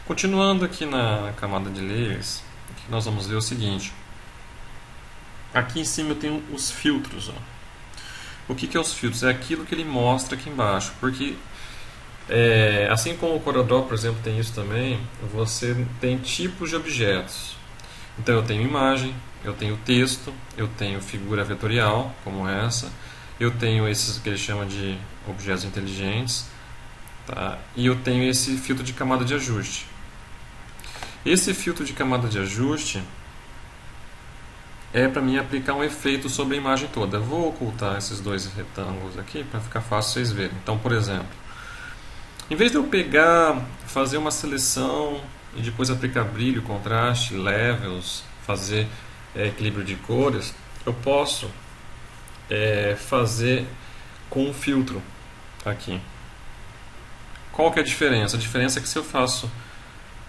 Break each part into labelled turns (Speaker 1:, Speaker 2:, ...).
Speaker 1: Continuando aqui na camada de layers, aqui nós vamos ver o seguinte. Aqui em cima eu tenho os filtros. Ó. O que é os filtros? É aquilo que ele mostra aqui embaixo. Porque, assim como o CorelDRAW, por exemplo, tem isso também, você tem tipos de objetos. Então eu tenho imagem, eu tenho texto, eu tenho figura vetorial, como essa, eu tenho esses que ele chama de objetos inteligentes, tá? E eu tenho esse filtro de camada de ajuste. Esse filtro de camada de ajuste é para mim aplicar um efeito sobre a imagem toda. Eu vou ocultar esses dois retângulos aqui para ficar fácil vocês verem. Então, por exemplo, em vez de eu pegar, fazer uma seleção e depois aplicar brilho, contraste, levels, fazer equilíbrio de cores, eu posso fazer com um filtro aqui. Qual que é a diferença? A diferença é que se eu faço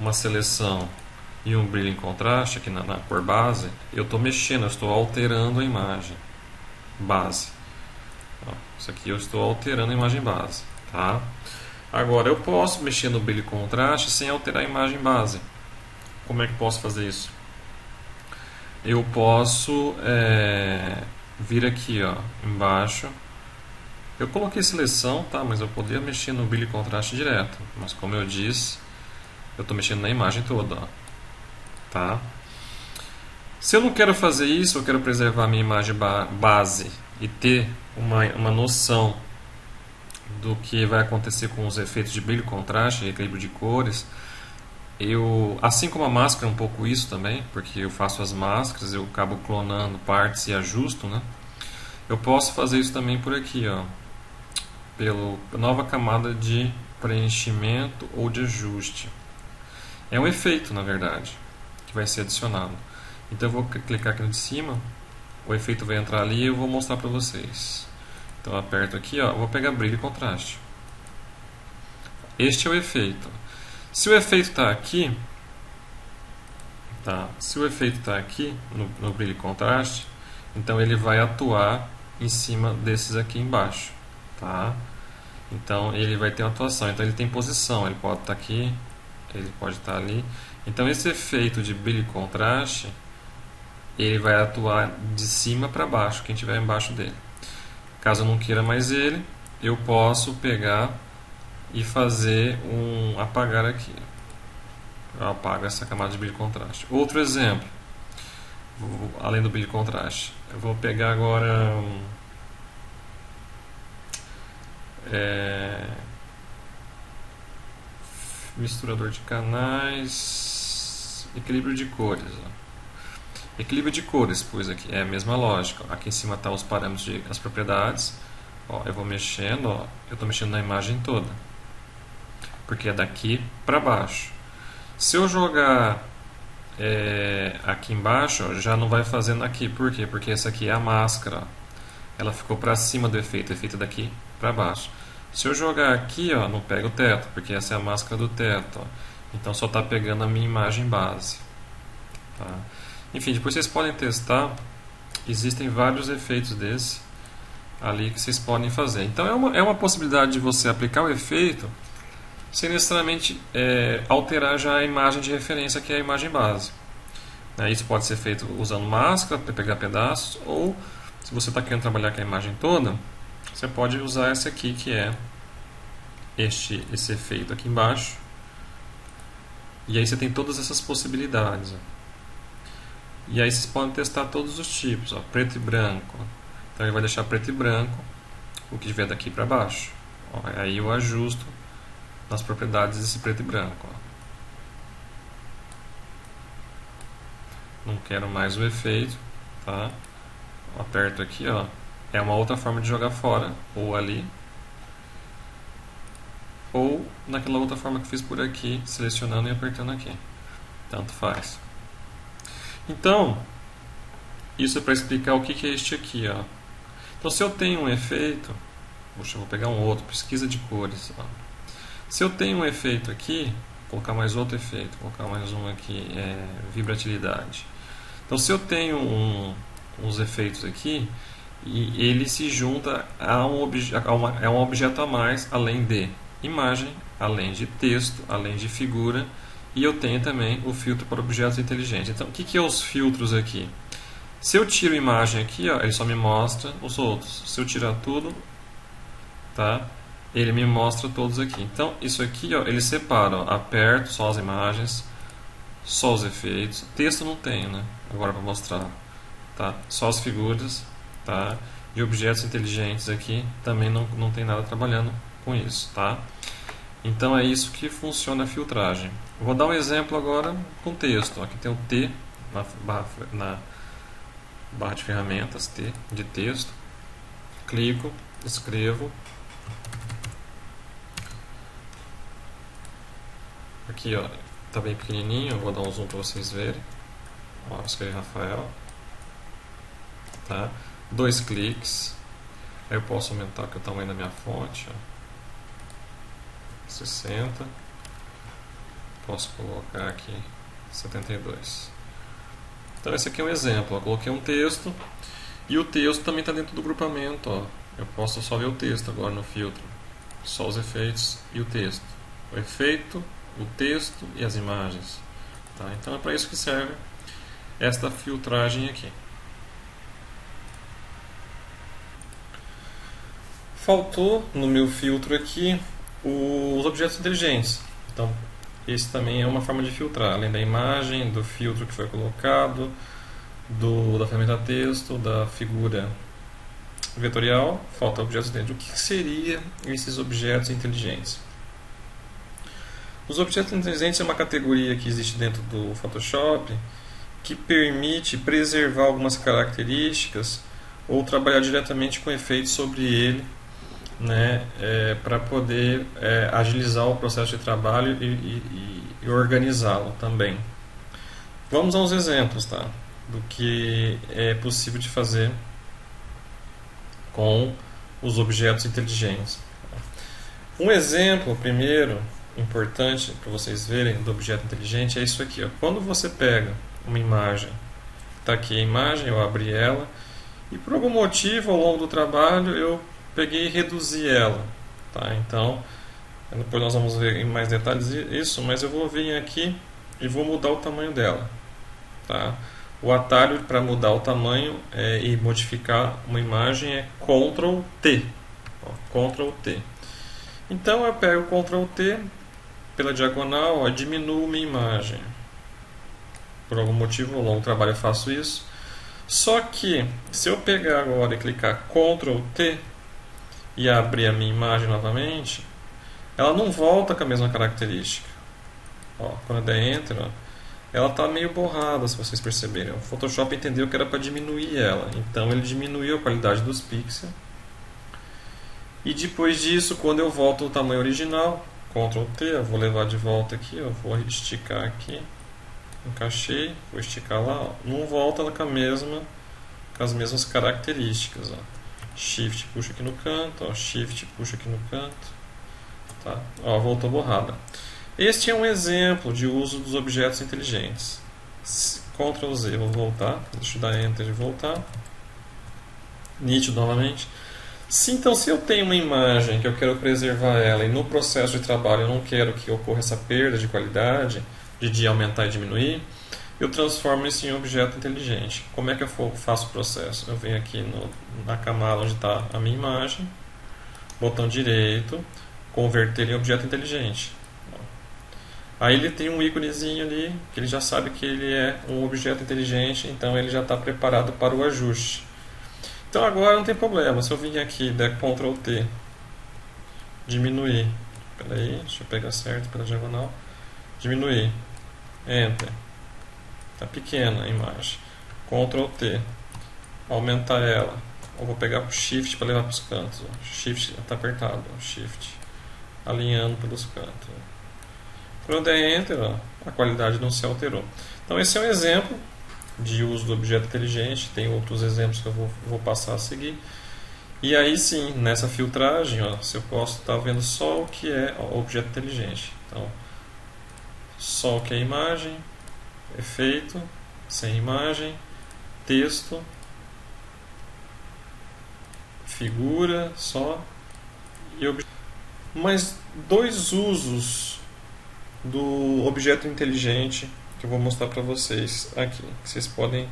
Speaker 1: uma seleção e um brilho em contraste aqui na cor base, eu estou mexendo, eu estou alterando a imagem base. Ó, isso aqui eu estou alterando a imagem base. Tá? Agora, eu posso mexer no brilho e contraste sem alterar a imagem base. Como é que eu posso fazer isso? Eu posso vir aqui, ó, embaixo. Eu coloquei seleção, tá? Mas eu poderia mexer no brilho e contraste direto. Mas como eu disse, eu estou mexendo na imagem toda. Ó. Tá? Se eu não quero fazer isso, eu quero preservar a minha imagem base e ter uma noção do que vai acontecer com os efeitos de brilho, contraste e equilíbrio de cores. Assim como a máscara é um pouco isso também, porque eu faço as máscaras, eu acabo clonando partes e ajusto, né? Eu posso fazer isso também por aqui, ó, pela nova camada de preenchimento ou de ajuste. É um efeito, na verdade, que vai ser adicionado. Então eu vou clicar aqui de cima, o efeito vai entrar ali e eu vou mostrar para vocês. Então eu aperto aqui, ó, vou pegar brilho e contraste. Este é o efeito. Se o efeito está aqui, se o efeito está aqui no brilho e contraste, então ele vai atuar em cima desses aqui embaixo, tá? Então ele vai ter uma atuação. Então ele tem posição, ele pode estar aqui, ele pode estar ali. Então esse efeito de brilho e contraste, ele vai atuar de cima para baixo, quem estiver embaixo dele. Caso eu não queira mais ele, eu posso pegar e fazer um apagar aqui. Eu apago essa camada de brilho e contraste. Outro exemplo, além do brilho e contraste, eu vou pegar agora misturador de canais, equilíbrio de cores. Ó. Equilíbrio de cores, pois aqui é a mesma lógica. Aqui em cima estão os parâmetros as propriedades. Ó, eu vou mexendo, ó, eu estou mexendo na imagem toda, porque é daqui para baixo. Se eu jogar aqui embaixo, ó, já não vai fazendo aqui. Por quê? Porque essa aqui é a máscara. Ó. Ela ficou para cima do efeito, o efeito é daqui para baixo. Se eu jogar aqui, ó, não pega o teto, porque essa é a máscara do teto. Ó. Então só está pegando a minha imagem base. Tá? Enfim, depois vocês podem testar. Existem vários efeitos desse ali que vocês podem fazer. Então é uma possibilidade de você aplicar o efeito sem necessariamente alterar já a imagem de referência, que é a imagem base. Isso pode ser feito usando máscara para pegar pedaços, ou se você está querendo trabalhar com a imagem toda, você pode usar esse aqui, que é esse efeito aqui embaixo. E aí você tem todas essas possibilidades. Ó. E aí vocês podem testar todos os tipos, ó, preto e branco. Então ele vai deixar preto e branco, o que tiver daqui para baixo. Ó, aí eu ajusto nas propriedades desse preto e branco. Ó. Não quero mais o efeito, tá? Aperto aqui, ó. É uma outra forma de jogar fora, ou ali, ou naquela outra forma que fiz por aqui, selecionando e apertando aqui. Tanto faz. Então, isso é para explicar o que é este aqui. Ó. Então, se eu tenho um efeito, puxa, eu vou pegar um outro, pesquisa de cores. Ó. Se eu tenho um efeito aqui, vou colocar mais outro efeito, vou colocar mais um aqui, vibratilidade. Então, se eu tenho uns efeitos aqui, e ele se junta a um objeto a mais, além de imagem, além de texto, além de figura e eu tenho também o filtro para objetos inteligentes. Então, o que é os filtros aqui? Se eu tiro a imagem aqui, ó, ele só me mostra os outros. Se eu tirar tudo, tá? Ele me mostra todos aqui. Então, isso aqui, ó, ele separa, ó, aperto só as imagens, só os efeitos. Texto não tem, né? Agora para mostrar, tá? Só as figuras, tá? E objetos inteligentes aqui também não tem nada trabalhando com isso, tá? Então é isso que funciona a filtragem. Vou dar um exemplo agora com texto. Aqui tem o T na barra de ferramentas, T de texto. Clico, escrevo. Aqui, ó, tá bem pequenininho, vou dar um zoom para vocês verem. Ó, escrevi Rafael. Tá? 2 cliques. Aí eu posso aumentar aqui o tamanho da minha fonte, ó. 60. Posso colocar aqui 72. Então esse aqui é um exemplo. Eu coloquei um texto e o texto também está dentro do grupamento. Ó. Eu posso só ver o texto agora no filtro. Só os efeitos e o texto. O efeito, o texto e as imagens. Tá? Então é para isso que serve esta filtragem aqui. Faltou no meu filtro aqui os objetos inteligentes. Então, esse também é uma forma de filtrar, além da imagem, do filtro que foi colocado, da ferramenta texto, da figura vetorial, falta objetos dentro. O que seriam esses objetos inteligentes? Os objetos inteligentes é uma categoria que existe dentro do Photoshop que permite preservar algumas características ou trabalhar diretamente com efeitos sobre ele, né, para poder agilizar o processo de trabalho e organizá-lo também. Vamos aos exemplos, tá, do que é possível de fazer com os objetos inteligentes. Um exemplo, primeiro, importante para vocês verem do objeto inteligente é isso aqui. Ó. Quando você pega uma imagem, está aqui a imagem, eu abri ela, e por algum motivo ao longo do trabalho eu peguei e reduzi ela, tá? Então depois nós vamos ver em mais detalhes isso, mas eu vou vir aqui e vou mudar o tamanho dela, tá? O atalho para mudar o tamanho e modificar uma imagem é Ctrl T, ó, Ctrl T. Então eu pego Ctrl T pela diagonal, ó, diminuo minha imagem. Por algum motivo ao longo do trabalho eu faço isso. Só que se eu pegar agora e clicar Ctrl T e abrir a minha imagem novamente, ela não volta com a mesma característica. Ó, quando eu der Enter, ó, ela está meio borrada, se vocês perceberem. O Photoshop entendeu que era para diminuir ela, então ele diminuiu a qualidade dos pixels. E depois disso, quando eu volto ao tamanho original, Ctrl T, eu vou levar de volta aqui, eu vou esticar aqui, encaixei, vou esticar lá, ó, não volta com as mesmas características. Ó. Shift puxa aqui no canto, ó, Shift puxa aqui no canto, tá? Ó, voltou borrada. Este é um exemplo de uso dos objetos inteligentes. Ctrl Z, vou voltar, deixa eu dar Enter e voltar. Nítido novamente. Então, se eu tenho uma imagem que eu quero preservar ela e no processo de trabalho eu não quero que ocorra essa perda de qualidade, de aumentar e diminuir, eu transformo isso em objeto inteligente. Como é que eu faço o processo? Eu venho aqui na camada onde está a minha imagem, botão direito, converter em objeto inteligente. Aí ele tem um íconezinho ali, que ele já sabe que ele é um objeto inteligente, então ele já está preparado para o ajuste. Então agora não tem problema, se eu vir aqui e der Ctrl T, diminuir, peraí, deixa eu pegar certo pela diagonal, diminuir, Enter. Está pequena a imagem. Ctrl T. Aumentar ela. Eu vou pegar o Shift para levar para os cantos. Ó. Shift está apertado. Ó. Shift. Alinhando pelos cantos. Quando eu der Enter, ó, a qualidade não se alterou. Então esse é um exemplo de uso do objeto inteligente. Tem outros exemplos que eu vou passar a seguir. E aí sim, nessa filtragem, ó, se eu posso estar vendo só o que é o objeto inteligente. Então, só o que é imagem, efeito, sem imagem, texto, figura só e objeto. Mas dois usos do objeto inteligente que eu vou mostrar para vocês aqui, que vocês podem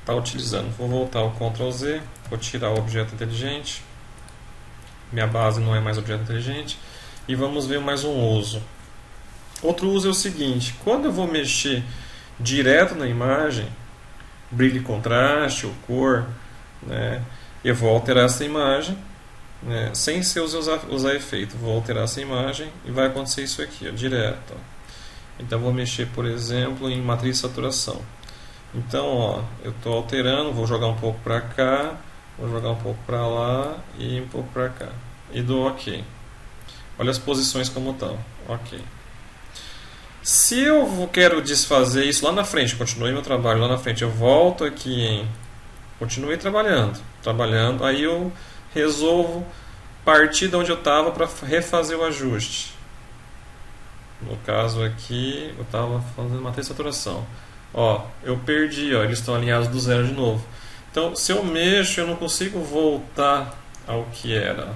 Speaker 1: estar utilizando. Vou voltar ao Ctrl Z, vou tirar o objeto inteligente, minha base não é mais objeto inteligente, e vamos ver mais um uso. Outro uso é o seguinte: quando eu vou mexer direto na imagem, brilho e contraste ou cor, né, eu vou alterar essa imagem, né, sem ser usar efeito. Vou alterar essa imagem e vai acontecer isso aqui, ó, direto. Ó. Então vou mexer, por exemplo, em matriz de saturação. Então, ó, eu estou alterando, vou jogar um pouco para cá, vou jogar um pouco para lá e um pouco para cá. E dou OK. Olha as posições como estão. OK. Se eu quero desfazer isso lá na frente, continuei meu trabalho lá na frente, eu volto aqui em... Continuei trabalhando, aí eu resolvo partir de onde eu estava para refazer o ajuste. No caso aqui, eu estava fazendo matriz de saturação. Ó, eu perdi, ó, eles estão alinhados do zero de novo. Então, se eu mexo, eu não consigo voltar ao que era.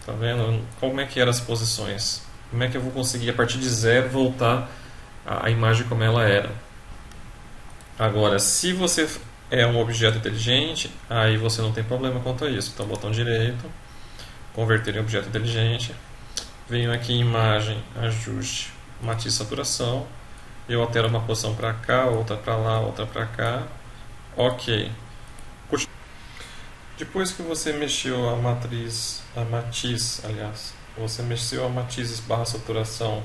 Speaker 1: Tá vendo? Como é que eram as posições? Como é que eu vou conseguir, a partir de zero, voltar a imagem como ela era? Agora, se você é um objeto inteligente, aí você não tem problema quanto a isso. Então, botão direito, converter em objeto inteligente. Venho aqui em imagem, ajuste, matiz saturação. Eu altero uma posição para cá, outra para lá, outra para cá. OK. Depois que você mexeu a matiz, aliás, você mexeu a matiz barra saturação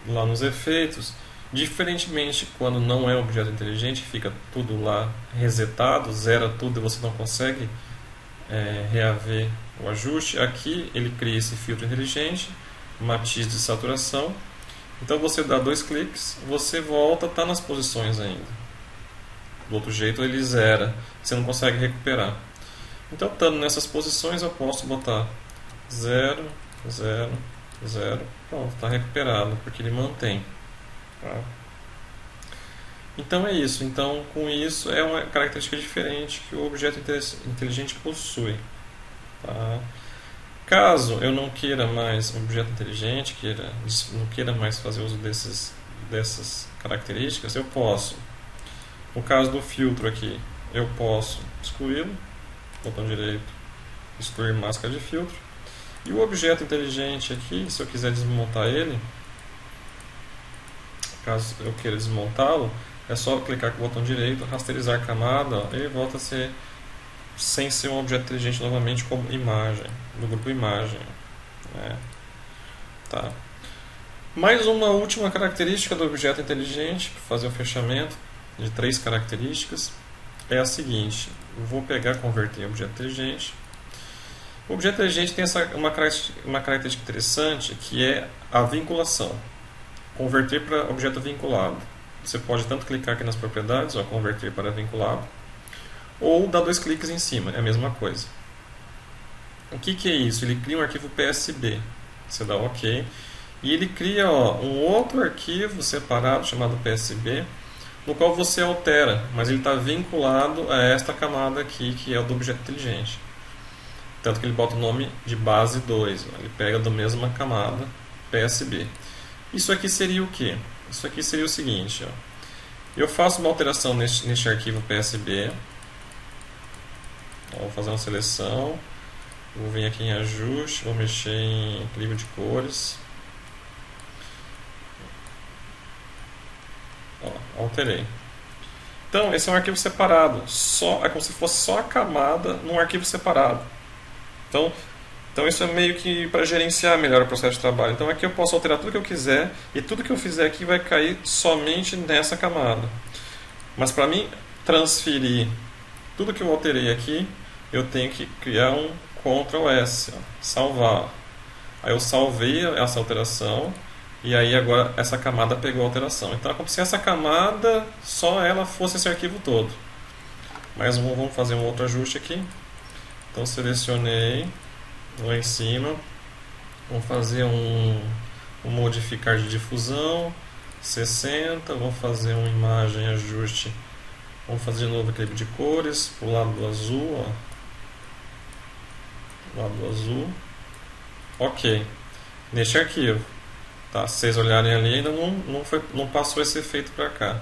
Speaker 1: lá nos efeitos, diferentemente quando não é um objeto inteligente, fica tudo lá resetado, zera tudo e você não consegue reaver o ajuste. Aqui ele cria esse filtro inteligente, matiz de saturação. Então você dá 2 cliques, você volta, está nas posições ainda. Do outro jeito ele zera, você não consegue recuperar. Então, estando nessas posições, eu posso botar 0, 0, 0. Pronto, está recuperado, porque ele mantém. Tá? Então é isso. Então, com isso, é uma característica diferente que o objeto inteligente possui. Tá? Caso eu não queira mais um objeto inteligente, não queira mais fazer uso dessas características, eu posso. No caso do filtro aqui, eu posso excluí-lo, botão direito, excluir máscara de filtro. E o objeto inteligente aqui, se eu quiser desmontar ele, caso eu queira desmontá-lo, é só clicar com o botão direito, rasterizar camada, ó, e volta a ser, sem ser um objeto inteligente novamente, como imagem, do grupo imagem. Né? Tá. Mais uma última característica do objeto inteligente, para fazer o fechamento de 3 características, é a seguinte: eu vou pegar e converter em objeto inteligente. O objeto inteligente tem uma característica interessante, que é a vinculação. Converter para objeto vinculado. Você pode tanto clicar aqui nas propriedades, ó, converter para vinculado, ou dar 2 cliques em cima, é a mesma coisa. O que é isso? Ele cria um arquivo PSB. Você dá OK. E ele cria, ó, um outro arquivo separado chamado PSB, no qual você altera, mas ele está vinculado a esta camada aqui, que é o do objeto inteligente. Tanto que ele bota o nome de base 2, ele pega da mesma camada, PSB. Isso aqui seria o quê? Isso aqui seria o seguinte, ó. Eu faço uma alteração neste arquivo PSB, vou fazer uma seleção, vou vir aqui em ajuste, vou mexer em equilíbrio de cores. Alterei. Então, esse é um arquivo separado. É como se fosse só a camada num arquivo separado. Então isso é meio que para gerenciar melhor o processo de trabalho. Então aqui eu posso alterar tudo que eu quiser e tudo que eu fizer aqui vai cair somente nessa camada. Mas para mim transferir tudo que eu alterei aqui, eu tenho que criar um Ctrl S, ó, salvar. Aí eu salvei essa alteração. E aí agora essa camada pegou a alteração. Então é como se essa camada, só ela fosse esse arquivo todo. Mas vamos fazer um outro ajuste aqui. Então selecionei lá em cima. Vamos fazer um modificar de difusão. 60. Vamos fazer uma imagem ajuste. Vamos fazer de novo equilíbrio de cores. Para o lado do azul. Ó. Lado do azul. OK. Neste arquivo. Tá? Se vocês olharem ali, ainda não passou esse efeito para cá.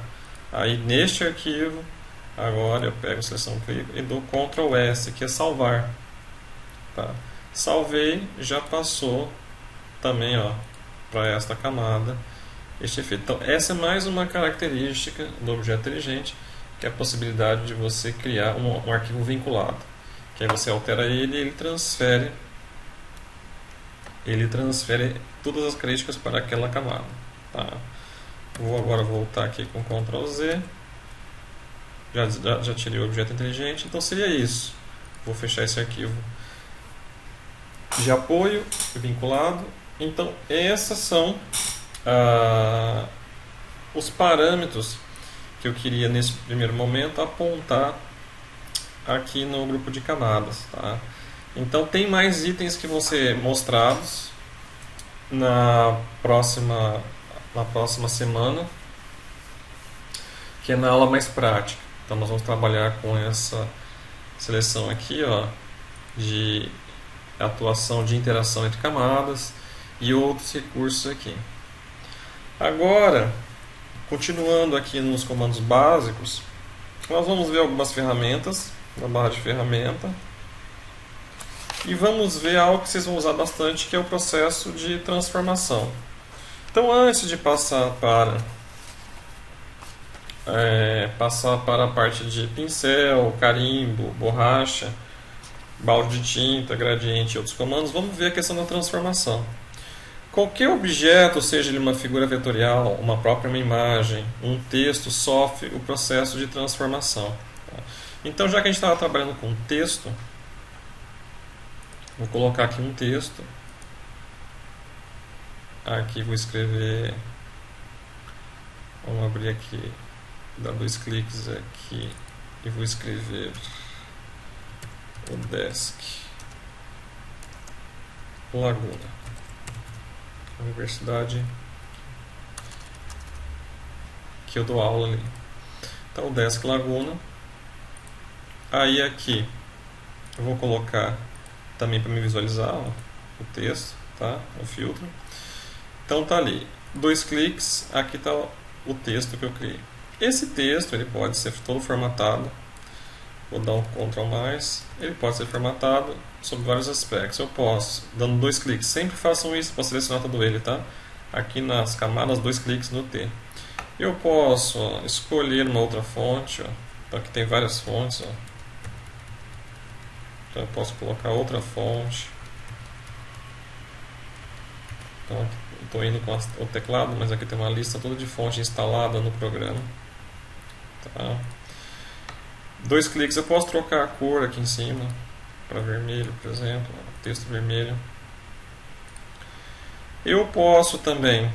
Speaker 1: Aí neste arquivo, agora eu pego a seleção clico e dou Ctrl S, que é salvar. Tá? Salvei, já passou também para esta camada este efeito. Então essa é mais uma característica do objeto inteligente, que é a possibilidade de você criar um arquivo vinculado. Que aí você altera ele e ele transfere todas as características para aquela camada. Tá? Vou agora voltar aqui com Ctrl Z. Já tirei o objeto inteligente, então seria isso. Vou fechar esse arquivo de apoio vinculado. Então esses são os parâmetros que eu queria nesse primeiro momento apontar aqui no grupo de camadas. Tá? Então tem mais itens que vão ser mostrados na próxima semana, que é na aula mais prática. Então nós vamos trabalhar com essa seleção aqui, de atuação de interação entre camadas e outros recursos aqui. Agora, continuando aqui nos comandos básicos, nós vamos ver algumas ferramentas na barra de ferramenta e vamos ver algo que vocês vão usar bastante, que é o processo de transformação. Então, antes de passar para a parte de pincel, carimbo, borracha, balde de tinta, gradiente e outros comandos, vamos ver a questão da transformação. Qualquer objeto, seja ele uma figura vetorial, uma própria imagem, um texto, sofre o processo de transformação. Então, já que a gente estava trabalhando com texto, vou colocar aqui um texto. Aqui vou escrever, vamos abrir aqui, dar 2 cliques aqui e vou escrever o Desk Laguna, universidade que eu dou aula ali. Então, o Desk Laguna. Aí aqui eu vou colocar também para me visualizar o texto, tá? O filtro. Então tá ali, 2 cliques, aqui está o texto que eu criei. Esse texto ele pode ser todo formatado. Vou dar um Ctrl+, ele pode ser formatado sob vários aspectos. Eu posso, dando 2 cliques, sempre façam isso para selecionar todo ele, tá? Aqui nas camadas, 2 cliques no T. Eu posso escolher uma outra fonte, então aqui tem várias fontes, Então eu posso colocar outra fonte. Então estou indo com o teclado, mas aqui tem uma lista toda de fonte instalada no programa. Tá? 2 cliques, eu posso trocar a cor aqui em cima para vermelho, por exemplo, texto vermelho. Eu posso também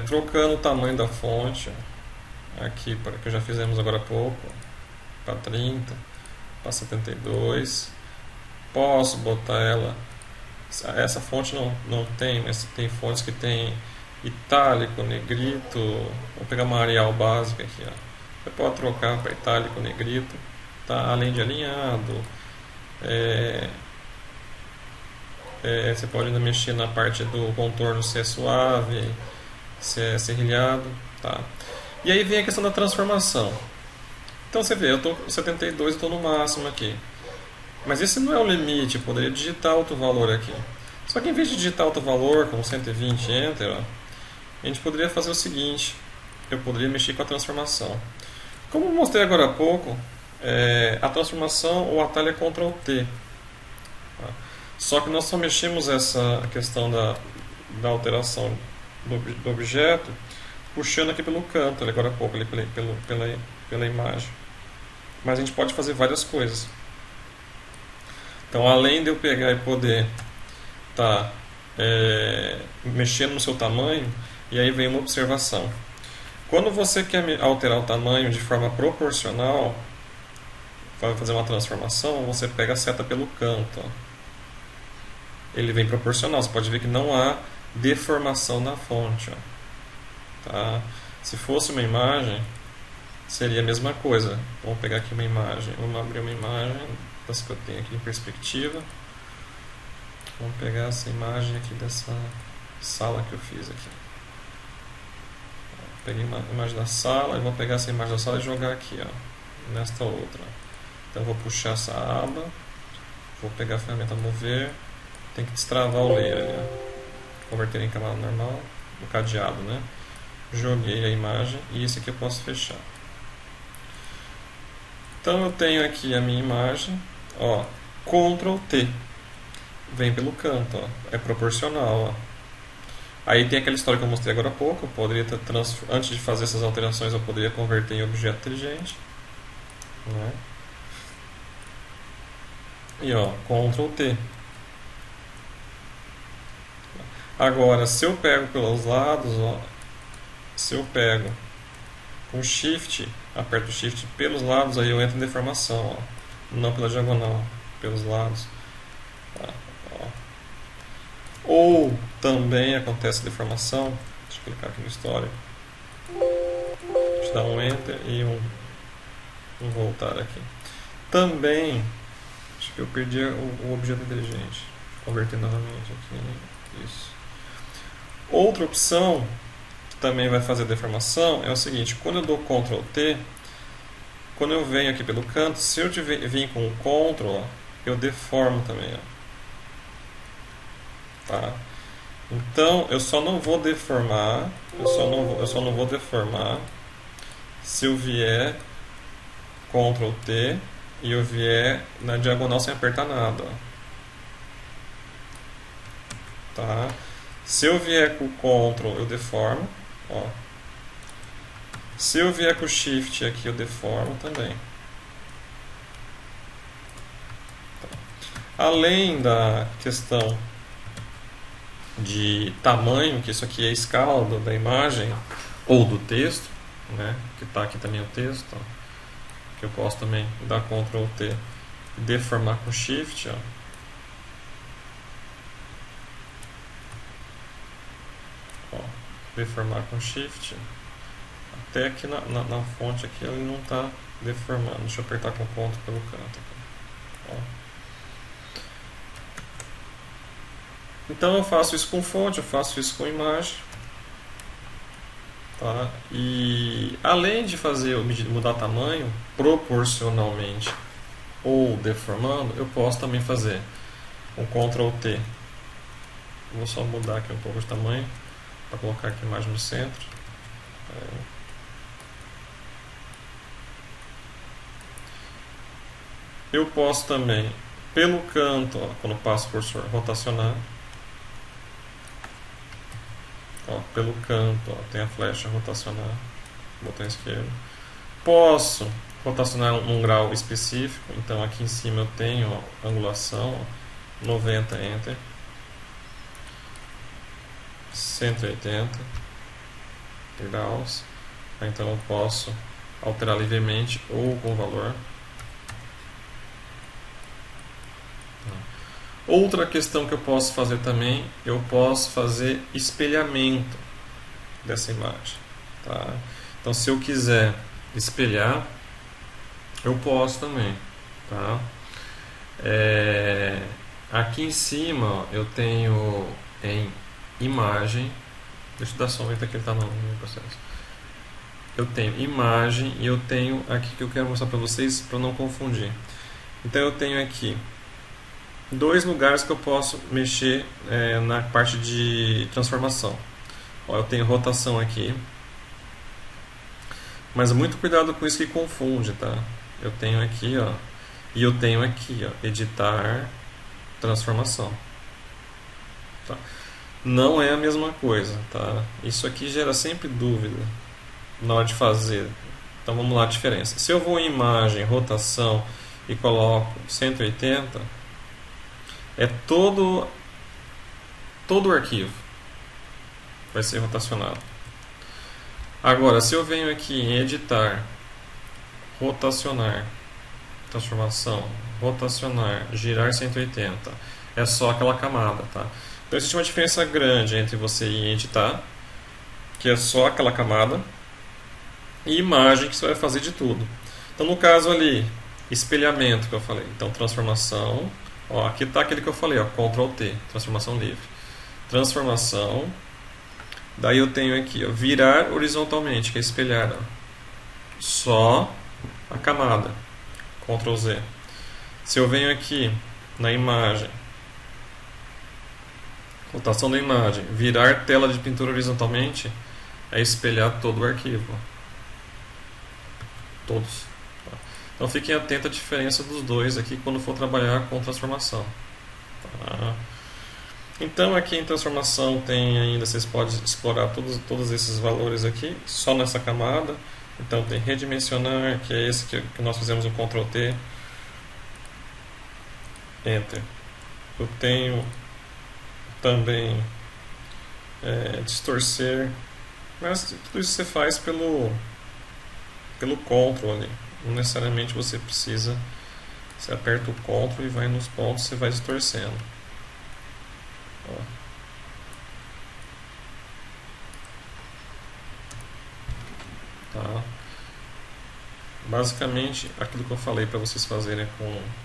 Speaker 1: trocando o tamanho da fonte, aqui que já fizemos agora há pouco, para 30, para 72. Posso botar ela, essa fonte não tem, mas tem fontes que tem itálico, negrito. Vou pegar uma Arial básica aqui, Você pode trocar para itálico, negrito, tá? Além de alinhado. Você pode ainda mexer na parte do contorno, se é suave, se é serrilhado, tá? E aí vem a questão da transformação. Então você vê, eu estou 72, estou no máximo aqui. Mas esse não é o limite, eu poderia digitar outro valor aqui. Só que em vez de digitar outro valor, como 120, Enter, a gente poderia fazer o seguinte: eu poderia mexer com a transformação. Como eu mostrei agora há pouco, a transformação, o atalho é Ctrl T. Só que nós só mexemos essa questão da alteração do objeto puxando aqui pelo canto, agora há pouco, ali pela imagem. Mas a gente pode fazer várias coisas. Então, além de eu pegar e poder mexendo no seu tamanho, e aí vem uma observação. Quando você quer alterar o tamanho de forma proporcional, para fazer uma transformação, você pega a seta pelo canto. Ele vem proporcional, você pode ver que não há deformação na fonte. Tá? Se fosse uma imagem, seria a mesma coisa. Vamos pegar aqui uma imagem, vamos abrir uma imagem das que eu tenho aqui em perspectiva. Vamos pegar essa imagem aqui dessa sala que eu fiz aqui. Peguei uma imagem da sala e vou pegar essa imagem da sala e jogar aqui, ó, nesta outra. Então eu vou puxar essa aba, vou pegar a ferramenta mover, tem que destravar o layer ali, ó. Converter em camada normal, o cadeado, né? Joguei a imagem e esse aqui eu posso fechar. Então eu tenho aqui a minha imagem, ó, Ctrl T, vem pelo canto, ó, é proporcional, ó. Aí tem aquela história que eu mostrei agora há pouco, eu poderia ter antes de fazer essas alterações eu poderia converter em objeto inteligente, né? E ó, Ctrl T. Agora, se eu pego pelos lados, ó, se eu pego com Shift, aperto o Shift pelos lados, aí eu entro em deformação, ó, não pela diagonal, pelos lados. Tá, ó. Ou também acontece deformação, deixa eu clicar aqui no histórico, deixa eu dar um Enter e um voltar aqui. Também, acho que eu perdi o objeto inteligente, converter novamente aqui, isso. Outra opção que também vai fazer deformação é o seguinte, quando eu dou Ctrl T, quando eu venho aqui pelo canto, se eu vir com o Ctrl, ó, eu deformo também, ó. Tá? Então eu só não vou deformar, eu só não vou deformar se eu vier Ctrl T e eu vier na diagonal sem apertar nada, ó. Tá? Se eu vier com o Ctrl eu deformo, ó. Se eu vier com o Shift aqui eu deformo também. Tá? Além da questão de tamanho, que isso aqui é a escala da imagem ou do texto, né? Que está aqui também o texto, ó, que eu posso também dar Ctrl T e deformar com Shift, ó. Ó, deformar com Shift, até aqui na fonte aqui ele não está deformando. Deixa eu apertar com ponto pelo canto aqui. Ó. Então eu faço isso com fonte, eu faço isso com imagem, tá? E além de mudar tamanho proporcionalmente ou deformando, eu posso também fazer um Ctrl T. Vou só mudar aqui um pouco de tamanho para colocar aqui a imagem no centro. Eu posso também, pelo canto, ó, quando passo o cursor, rotacionar. Ó, pelo canto, ó, tem a flecha rotacionar, botão esquerdo. Posso rotacionar num grau específico, então aqui em cima eu tenho ó, angulação, ó, 90, Enter, 180 graus, então eu posso alterar livremente ou com valor. Outra questão que eu posso fazer também, eu posso fazer espelhamento dessa imagem. Tá? Então, se eu quiser espelhar, eu posso também. Tá? Aqui em cima ó, eu tenho em imagem, deixa eu dar só um momento aqui, ele está no processo. Eu tenho imagem e eu tenho aqui que eu quero mostrar para vocês para não confundir. Então, eu tenho aqui dois lugares que eu posso mexer na parte de transformação. Ó, eu tenho rotação aqui, mas muito cuidado com isso que confunde, tá? Eu tenho aqui, ó, e eu tenho aqui, ó, editar, transformação. Tá? Não é a mesma coisa, tá? Isso aqui gera sempre dúvida na hora de fazer. Então vamos lá a diferença. Se eu vou em imagem, rotação e coloco 180, é todo o arquivo vai ser rotacionado. Agora, se eu venho aqui em editar, rotacionar, transformação, rotacionar, girar 180, é só aquela camada, tá? Então existe uma diferença grande entre você ir em editar, que é só aquela camada, e imagem, que você vai fazer de tudo. Então no caso ali, espelhamento que eu falei, então transformação, Ó, aqui está aquele que eu falei, ó, Ctrl T, transformação livre. Transformação. Daí eu tenho aqui, ó, virar horizontalmente, que é espelhar, ó, só a camada. Ctrl Z. Se eu venho aqui na imagem, rotação da imagem, virar tela de pintura horizontalmente, é espelhar todo o arquivo. Todos. Então fiquem atentos à diferença dos dois aqui quando for trabalhar com transformação. Tá? Então aqui em transformação tem ainda, vocês podem explorar todos esses valores aqui, só nessa camada. Então tem redimensionar, que é esse que nós fizemos o Ctrl T, Enter. Eu tenho também distorcer, mas tudo isso você faz pelo Ctrl ali. Não necessariamente você precisa, você aperta o Ctrl e vai nos pontos, você vai distorcendo. Ó. Tá. Basicamente, aquilo que eu falei para vocês fazerem com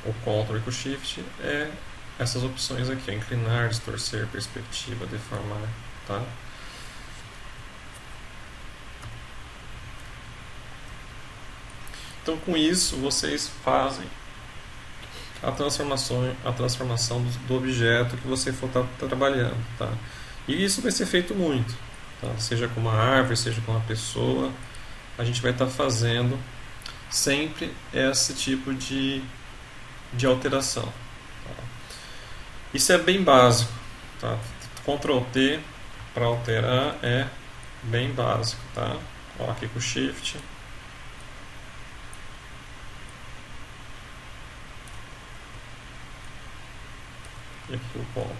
Speaker 1: o Ctrl e com o Shift é essas opções aqui, inclinar, distorcer, perspectiva, deformar, tá? Então, com isso, vocês fazem a transformação do objeto que você for trabalhando, tá? E isso vai ser feito muito, tá? Seja com uma árvore, seja com uma pessoa, a gente vai estar fazendo sempre esse tipo de alteração. Tá? Isso é bem básico, tá? Ctrl T para alterar é bem básico, tá? Ó, aqui com o Shift. E aqui o Ctrl.